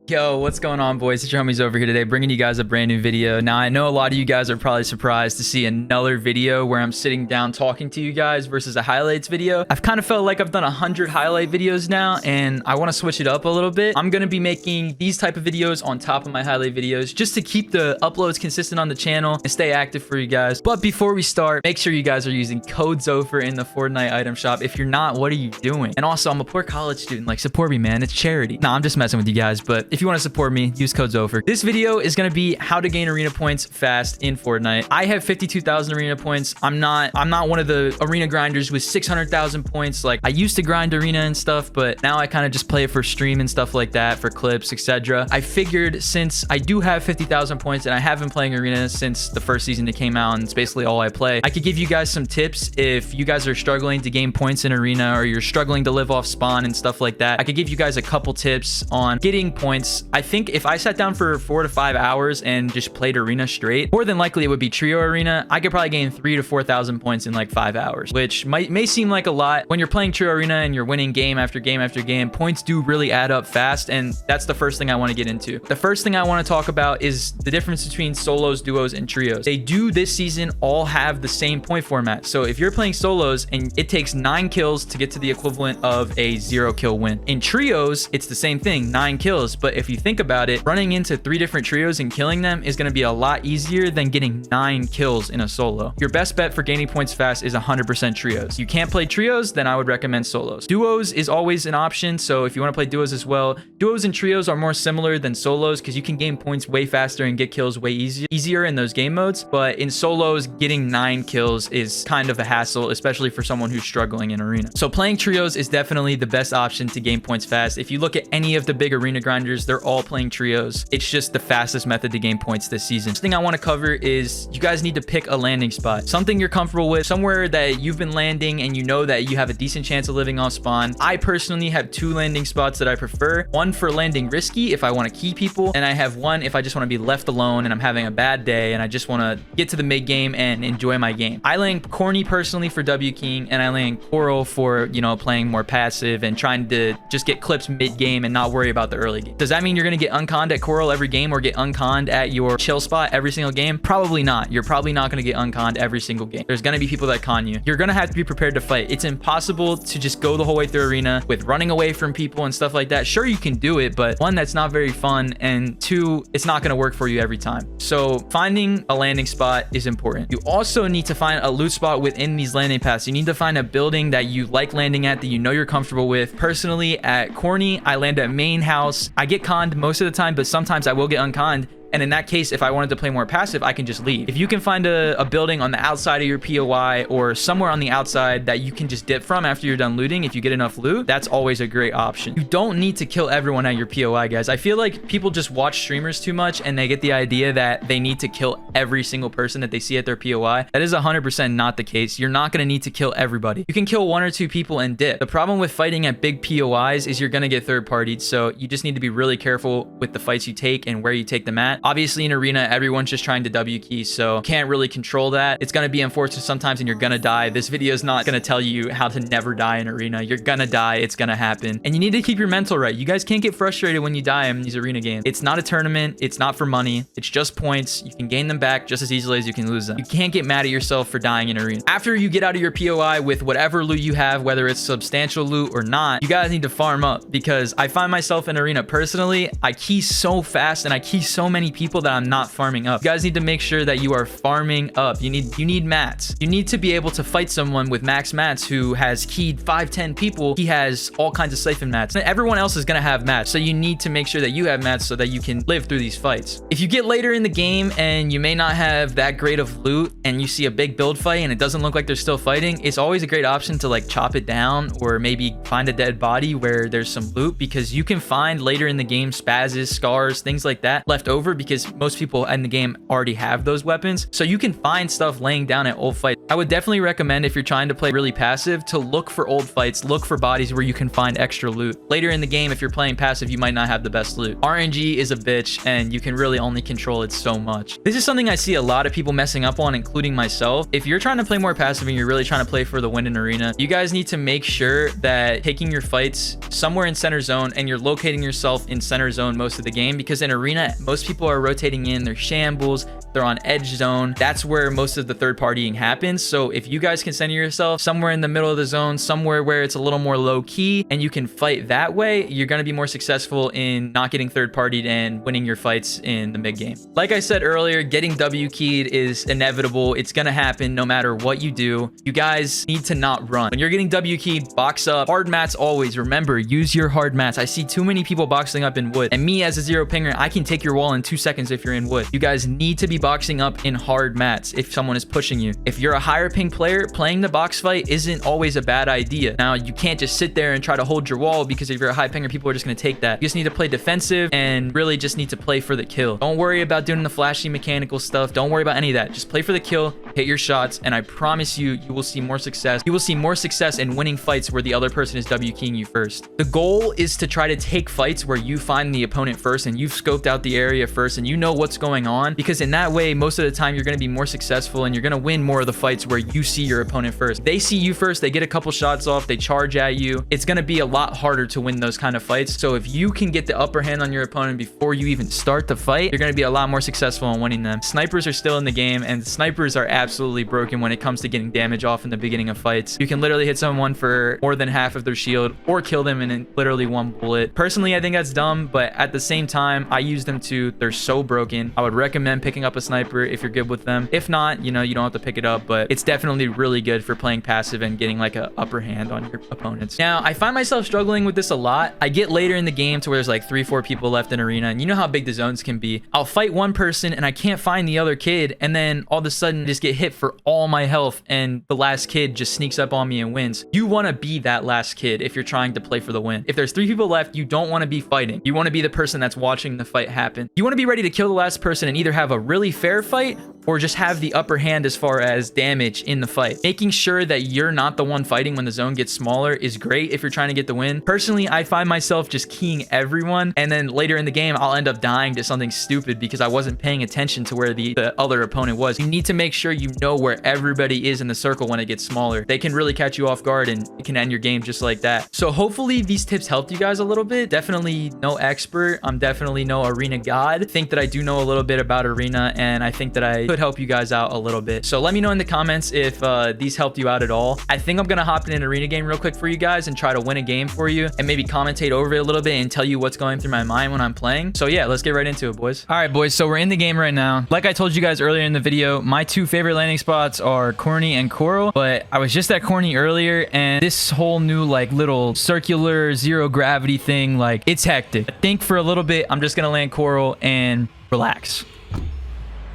Yo, what's going on, boys? It's your homies over here today, bringing you guys a brand new video. Now, I know a lot of you guys are probably surprised to see another video where I'm sitting down talking to you guys versus a highlights video. I've kind of felt like I've done 100 highlight videos now, and I want to switch it up a little bit. I'm going to be making these type of videos on top of my highlight videos just to keep the uploads consistent on the channel and stay active for you guys. But before we start, make sure you guys are using code ZOFER in the Fortnite item shop. If you're not, what are you doing? And also, I'm a poor college student. Like, support me, man. It's charity. Nah, I'm just messing with you guys, but if you want to support me, use code ZOFER. This video is going to be how to gain arena points fast in Fortnite. I have 52,000 arena points. I'm not one of the arena grinders with 600,000 points. Like, I used to grind arena and stuff, but now I kind of just play it for stream and stuff like that, for clips, etc. I figured since I do have 50,000 points and I have been playing arena since the first season it came out and it's basically all I play, I could give you guys some tips if you guys are struggling to gain points in arena or you're struggling to live off spawn and stuff like that. I could give you guys a couple tips on getting points. I think if I sat down for 4 to 5 hours and just played arena straight, more than likely it would be trio arena. I could probably gain 3,000 to 4,000 points in like 5 hours, which may seem like a lot. When you're playing trio arena and you're winning game after game after game, points do really add up fast, and that's the first thing I want to get into. The first thing I want to talk about is the difference between solos, duos, and trios. They do this season all have the same point format. So if you're playing solos and it takes 9 kills to get to the equivalent of a 0 kill win. In trios, it's the same thing, 9 kills. But if you think about it, running into 3 different trios and killing them is going to be a lot easier than getting 9 kills in a solo. Your best bet for gaining points fast is 100% trios. You can't play trios, then I would recommend solos. Duos is always an option, so if you want to play duos as well, duos and trios are more similar than solos because you can gain points way faster and get kills way easier in those game modes. But in solos, getting 9 kills is kind of a hassle, especially for someone who's struggling in arena. So playing trios is definitely the best option to gain points fast. If you look at any of the big arena grinders, they're all playing trios. It's just the fastest method to gain points this season. First thing I want to cover is you guys need to pick a landing spot, something you're comfortable with, somewhere that you've been landing and you know that you have a decent chance of living off spawn. I personally have 2 landing spots that I prefer. One for landing risky if I want to key people, and I have one if I just want to be left alone and I'm having a bad day and I just want to get to the mid game and enjoy my game. I land corny personally for W King, and I land coral for, you know, playing more passive and trying to just get clips mid game and not worry about the early game. Does that mean you're going to get unconned at coral every game or get unconned at your chill spot every single game? Probably not. You're probably not going to get unconned every single game. There's going to be people that con you. You're going to have to be prepared to fight. It's impossible to just go the whole way through arena with running away from people and stuff like that. Sure, you can do it, but 1, that's not very fun, and 2, it's not going to work for you every time. So finding a landing spot is important. You also need to find a loot spot within these landing paths. You need to find a building that you like landing at, that you know you're comfortable with. Personally, at corny, I land at main house. I get conned most of the time, but sometimes I will get unconned. And in that case, if I wanted to play more passive, I can just leave. If you can find a building on the outside of your POI or somewhere on the outside that you can just dip from after you're done looting, if you get enough loot, that's always a great option. You don't need to kill everyone at your POI, guys. I feel like people just watch streamers too much and they get the idea that they need to kill every single person that they see at their POI. That is 100% not the case. You're not going to need to kill everybody. You can kill 1 or 2 people and dip. The problem with fighting at big POIs is you're going to get third-partied, so you just need to be really careful with the fights you take and where you take them at. Obviously, in arena, everyone's just trying to W key, so can't really control that. It's going to be unfortunate sometimes and you're going to die. This video is not going to tell you how to never die in arena. You're going to die. It's going to happen. And you need to keep your mental right. You guys can't get frustrated when you die in these arena games. It's not a tournament. It's not for money. It's just points. You can gain them back just as easily as you can lose them. You can't get mad at yourself for dying in arena. After you get out of your POI with whatever loot you have, whether it's substantial loot or not, you guys need to farm up, because I find myself in arena personally, I key so fast and I key so many people that I'm not farming up. You guys need to make sure that you are farming up. You need mats. You need to be able to fight someone with max mats who has keyed 5-10 people. He has all kinds of siphon mats. Everyone else is going to have mats, so you need to make sure that you have mats so that you can live through these fights. If you get later in the game and you may not have that great of loot and you see a big build fight and it doesn't look like they're still fighting, it's always a great option to like chop it down or maybe find a dead body where there's some loot, because you can find later in the game spazzes, scars, things like that left over, because most people in the game already have those weapons. So you can find stuff laying down at old fights. I would definitely recommend, if you're trying to play really passive, to look for old fights, look for bodies where you can find extra loot. Later in the game, if you're playing passive, you might not have the best loot. RNG is a bitch, and you can really only control it so much. This is something I see a lot of people messing up on, including myself. If you're trying to play more passive and you're really trying to play for the win in arena, you guys need to make sure that taking your fights somewhere in center zone, and you're locating yourself in center zone most of the game, because in arena, most people are rotating in, they're shambles, they're on edge zone. That's where most of the third partying happens. So if you guys can center yourself somewhere in the middle of the zone, somewhere where it's a little more low key, and you can fight that way, you're going to be more successful in not getting third partied and winning your fights in the mid game. Like I said earlier, getting W keyed is inevitable. It's going to happen no matter what you do. You guys need to not run. When you're getting W keyed, box up. Hard mats always. Remember, use your hard mats. I see too many people boxing up in wood, and me as a zero pinger, I can take your wall in 2 seconds if you're in wood. You guys need to be boxing up in hard mats if someone is pushing you. If you're a higher ping player, playing the box fight isn't always a bad idea. Now, you can't just sit there and try to hold your wall, because if you're a high pinger, people are just going to take that. You just need to play defensive and really just need to play for the kill. Don't worry about doing the flashy mechanical stuff. Don't worry about any of that. Just play for the kill, hit your shots, and I promise you, you will see more success. You will see more success in winning fights where the other person is W keying you first. The goal is to try to take fights where you find the opponent first, and you've scoped out the area first, and you know what's going on, because in that way, most of the time, you're going to be more successful, and you're going to win more of the fights where you see your opponent first. They see you first, they get a couple shots off, they charge at you. It's going to be a lot harder to win those kind of fights. So if you can get the upper hand on your opponent before you even start the fight, you're going to be a lot more successful in winning them. Snipers are still in the game, and snipers are absolutely broken when it comes to getting damage off in the beginning of fights. You can literally hit someone for more than half of their shield or kill them in literally 1 bullet. Personally, I think that's dumb, but at the same time, I use them too. They're so broken. I would recommend picking up a sniper if you're good with them. If not, you know, you don't have to pick it up, but it's definitely really good for playing passive and getting like a upper hand on your opponents. Now, I find myself struggling with this a lot. I get later in the game to where there's like 3-4 people left in arena, and you know how big the zones can be. I'll fight one person and I can't find the other kid, and then all of a sudden just get hit for all my health, and the last kid just sneaks up on me and wins. You want to be that last kid if you're trying to play for the win. If there's 3 people left, you don't want to be fighting. You want to be the person that's watching the fight happen. You want to be ready to kill the last person and either have a really fair fight or just have the upper hand as far as damage in the fight. Making sure that you're not the one fighting when the zone gets smaller is great if you're trying to get the win. Personally, I find myself just keying everyone, and then later in the game, I'll end up dying to something stupid because I wasn't paying attention to where the other opponent was. You need to make sure you know where everybody is in the circle when it gets smaller. They can really catch you off guard, and it can end your game just like that. So hopefully these tips helped you guys a little bit. Definitely no expert. I'm definitely no arena god. I think that I do know a little bit about arena, and I think that I could help you guys out a little bit. So let me know in the comments if these helped you out at all. I think I'm gonna hop in an arena game real quick for you guys and try to win a game for you, and maybe commentate over it a little bit and tell you what's going through my mind when I'm playing. So yeah, let's get right into it, boys. All right, boys, so we're in the game right now. Like I told you guys earlier in the video, my 2 favorite landing spots are Corny and Coral, but I was just at Corny earlier, and this whole new like little circular zero gravity thing, like, it's hectic. I think for a little bit I'm just gonna land Coral and relax.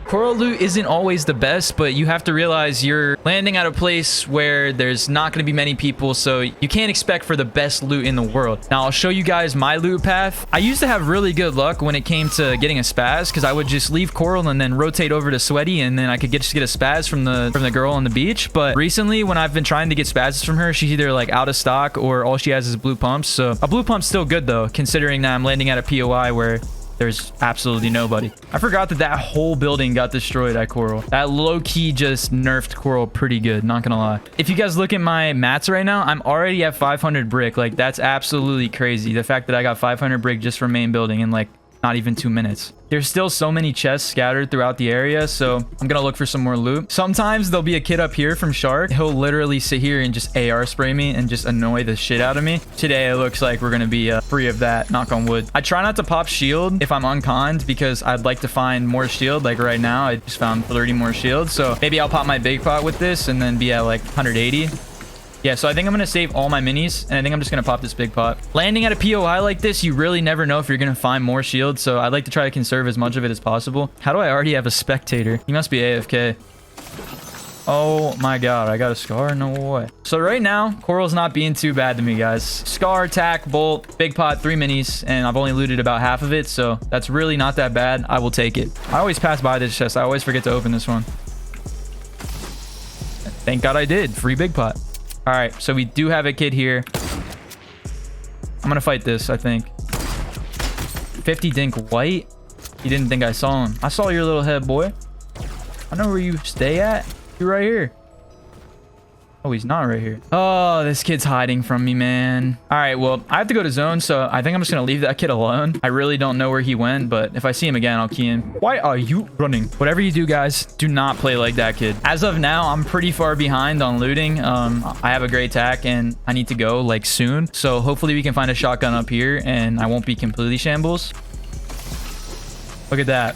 Coral loot isn't always the best, but you have to realize you're landing at a place where there's not going to be many people, so you can't expect for the best loot in the world. Now, I'll show you guys my loot path. I used to have really good luck when it came to getting a spaz, because I would just leave Coral and then rotate over to Sweaty, and then I could just get a spaz from the girl on the beach. But recently, when I've been trying to get spazes from her, she's either like out of stock or all she has is blue pumps. So a blue pump's still good though, considering that I'm landing at a POI where there's absolutely nobody. I forgot that whole building got destroyed at Coral. That low-key just nerfed Coral pretty good, not gonna lie. If you guys look at my mats right now, I'm already at 500 brick. Like, that's absolutely crazy. The fact that I got 500 brick just from main building in like not even 2 minutes. There's still so many chests scattered throughout the area, so I'm gonna look for some more loot. Sometimes there'll be a kid up here from Shark. He'll literally sit here and just AR spray me and just annoy the shit out of me. Today, it looks like we're gonna be free of that, knock on wood. I try not to pop shield if I'm unconned because I'd like to find more shield. Like right now, I just found 30 more shields, so maybe I'll pop my big pot with this and then be at like 180. Yeah, so I think I'm going to save all my minis, and I think I'm just going to pop this big pot. Landing at a POI like this, you really never know if you're going to find more shield, so I'd like to try to conserve as much of it as possible. How do I already have a spectator? He must be AFK. Oh my god, I got a scar? No way. So right now, Coral's not being too bad to me, guys. Scar, tack, bolt, big pot, 3 minis, and I've only looted about half of it, so that's really not that bad. I will take it. I always pass by this chest. I always forget to open this one. Thank god I did. Free big pot. All right, so we do have a kid here. I'm gonna fight this, I think. 50 dink white. He didn't think I saw him. I saw your little head, boy. I know where you stay at. You're right here. Oh, he's not right here. Oh, this kid's hiding from me, man. All right, well, I have to go to zone, so I think I'm just gonna leave that kid alone. I really don't know where he went, but if I see him again, I'll key in. Why are you running? Whatever you do, guys, do not play like that kid. As of now, I'm pretty far behind on looting. I have a great tack, and I need to go, like, soon. So hopefully we can find a shotgun up here, and I won't be completely shambles. Look at that.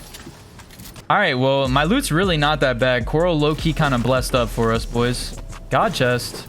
All right, well, my loot's really not that bad. Coral low-key kind of blessed up for us, boys. God chest.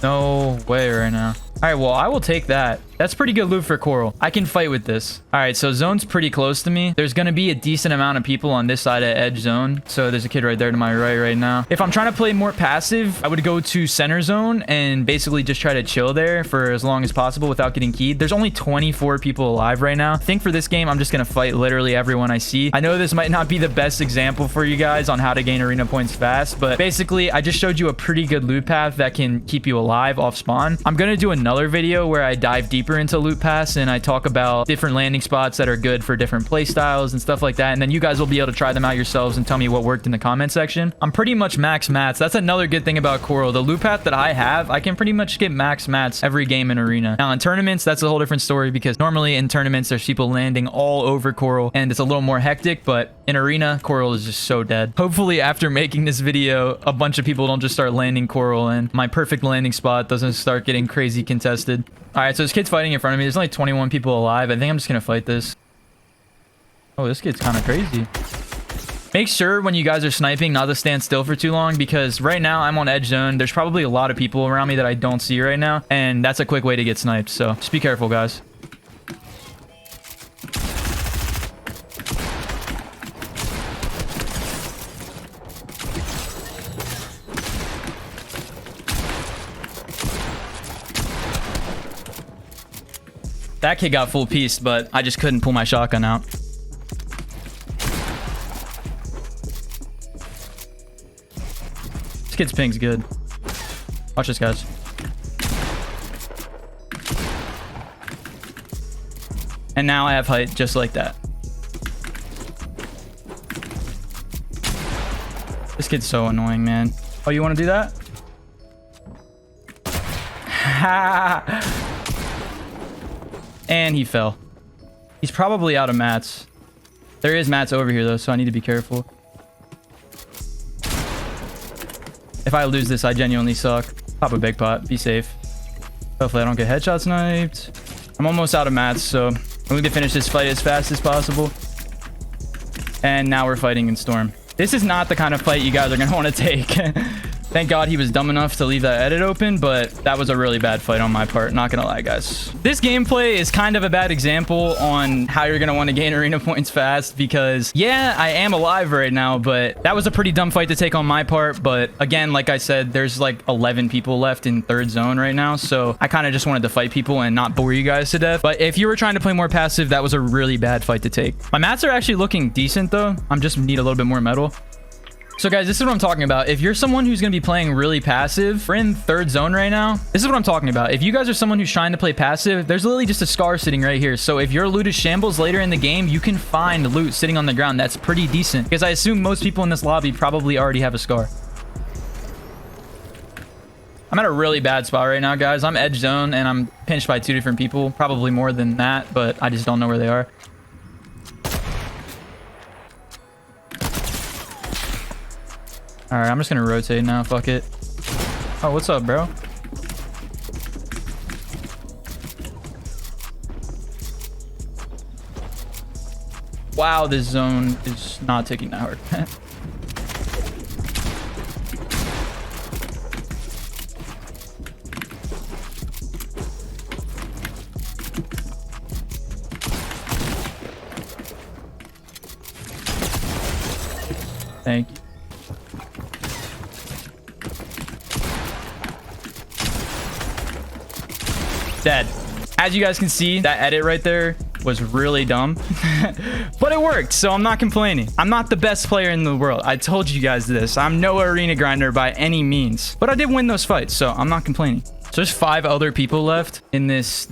No way right now. All right, well, I will take that. That's pretty good loot for Coral. I can fight with this. All right, so zone's pretty close to me. There's going to be a decent amount of people on this side of edge zone. So there's a kid right there to my right now. If I'm trying to play more passive, I would go to center zone and basically just try to chill there for as long as possible without getting keyed. There's only 24 people alive right now. I think for this game, I'm just going to fight literally everyone I see. I know this might not be the best example for you guys on how to gain arena points fast, but basically, I just showed you a pretty good loot path that can keep you alive off spawn. I'm going to do another video where I dive deeper into loot paths and I talk about different landing spots that are good for different play styles and stuff like that, and then you guys will be able to try them out yourselves and tell me what worked in the comment section. I'm pretty much max mats. That's another good thing about Coral. The loot path that I have, I can pretty much get max mats every game in arena. Now in tournaments, that's a whole different story because normally in tournaments there's people landing all over Coral and it's a little more hectic, but in arena, Coral is just so dead. Hopefully after making this video, a bunch of people don't just start landing Coral and my perfect landing spot doesn't start getting crazy contested. All right, so this kid's fighting in front of me. There's only 21 people alive. I think I'm just going to fight this. Oh, this kid's kind of crazy. Make sure when you guys are sniping not to stand still for too long because right now I'm on edge zone. There's probably a lot of people around me that I don't see right now, and that's a quick way to get sniped. So just be careful, guys. That kid got full pieced, but I just couldn't pull my shotgun out. This kid's ping's good. Watch this, guys. And now I have height just like that. This kid's so annoying, man. Oh, you want to do that? Ha! And he fell. He's probably out of mats. There is mats over here, though, so I need to be careful. If I lose this, I genuinely suck. Pop a big pot. Be safe. Hopefully, I don't get headshot sniped. I'm almost out of mats, so we need to finish this fight as fast as possible. And now we're fighting in Storm. This is not the kind of fight you guys are going to want to take. Thank God he was dumb enough to leave that edit open, but that was a really bad fight on my part. Not gonna lie, guys. This gameplay is kind of a bad example on how you're gonna want to gain arena points fast because, yeah, I am alive right now, but that was a pretty dumb fight to take on my part. But again, like I said, there's like 11 people left in third zone right now, so I kind of just wanted to fight people and not bore you guys to death. But if you were trying to play more passive, that was a really bad fight to take. My mats are actually looking decent, though. I'm just need a little bit more metal. So guys, this is what I'm talking about. If you're someone who's going to be playing really passive, we're in third zone right now. This is what I'm talking about. If you guys are someone who's trying to play passive, there's literally just a scar sitting right here. So if your loot is shambles later in the game, you can find loot sitting on the ground. That's pretty decent because I assume most people in this lobby probably already have a scar. I'm at a really bad spot right now, guys. I'm edge zone and I'm pinched by 2 different people, probably more than that, but I just don't know where they are. All right, I'm just gonna rotate now. Fuck it. Oh, what's up, bro? Wow, this zone is not taking that hard. Thank you. Dead. As you guys can see, that edit right there was really dumb, but it worked, so I'm not complaining. I'm not the best player in the world. I told you guys this. I'm no arena grinder by any means, but I did win those fights, so I'm not complaining. So there's 5 other people left in this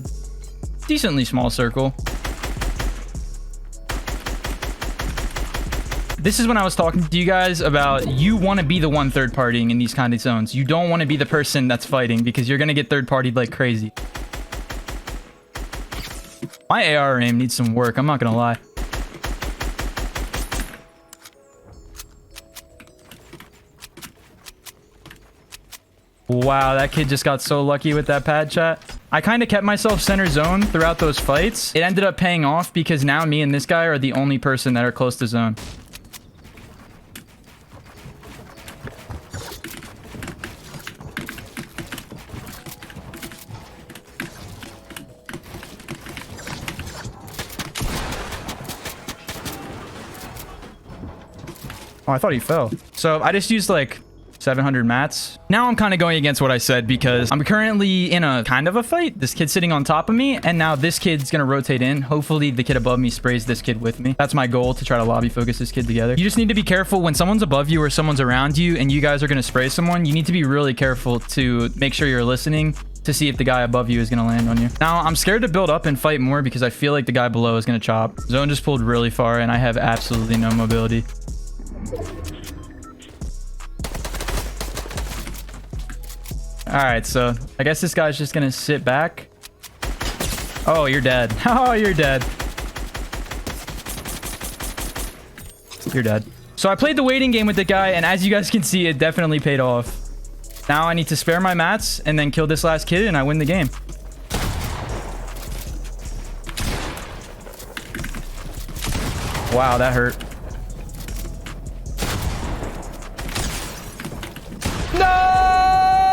decently small circle. This is when I was talking to you guys about you want to be the one third partying in these kind of zones. You don't want to be the person that's fighting because you're going to get third partied like crazy. My AR aim needs some work. I'm not going to lie. Wow, that kid just got so lucky with that pad chat. I kind of kept myself center zone throughout those fights. It ended up paying off because now me and this guy are the only person that are close to zone. Oh, I thought he fell. So I just used like 700 mats. Now I'm kind of going against what I said because I'm currently in a kind of a fight. This kid's sitting on top of me, and now this kid's going to rotate in. Hopefully the kid above me sprays this kid with me. That's my goal, to try to lobby focus this kid together. You just need to be careful when someone's above you or someone's around you and you guys are going to spray someone. You need to be really careful to make sure you're listening to see if the guy above you is going to land on you. Now, I'm scared to build up and fight more because I feel like the guy below is going to chop. Zone just pulled really far, and I have absolutely no mobility. All right, so I guess this guy's just gonna sit back. Oh, you're dead. Oh, you're dead. You're dead. So I played the waiting game with the guy, and as you guys can see, it definitely paid off. Now I need to spare my mats and then kill this last kid, and I win the game. Wow, that hurt.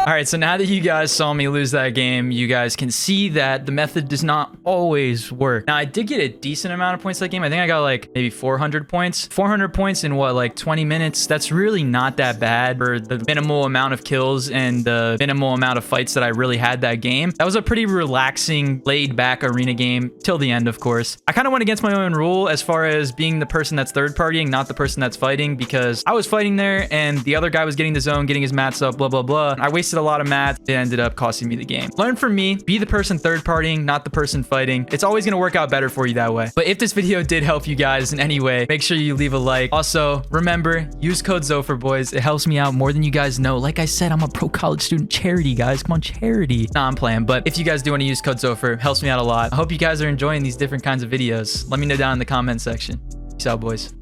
All right, so now that you guys saw me lose that game, you guys can see that the method does not always work. Now, I did get a decent amount of points that game. I think I got like maybe 400 points. 400 points in what, like 20 minutes? That's really not that bad for the minimal amount of kills and the minimal amount of fights that I really had that game. That was a pretty relaxing, laid-back arena game till the end, of course. I kind of went against my own rule as far as being the person that's third partying, not the person that's fighting, because I was fighting there and the other guy was getting the zone, getting his mats up, blah, blah, blah. I wasted a lot of mats. It ended up costing me the game. Learn from me. Be the person third partying, not the person fighting. It's always going to work out better for you that way. But if this video did help you guys in any way, make sure you leave a like. Also, remember, use code Zofer, boys. It helps me out more than you guys know. Like I said, I'm a pro college student. Charity, guys. Come on, charity. Nah, I'm playing. But if you guys do want to use code Zofer, it helps me out a lot. I hope you guys are enjoying these different kinds of videos. Let me know down in the comment section. Peace out, boys.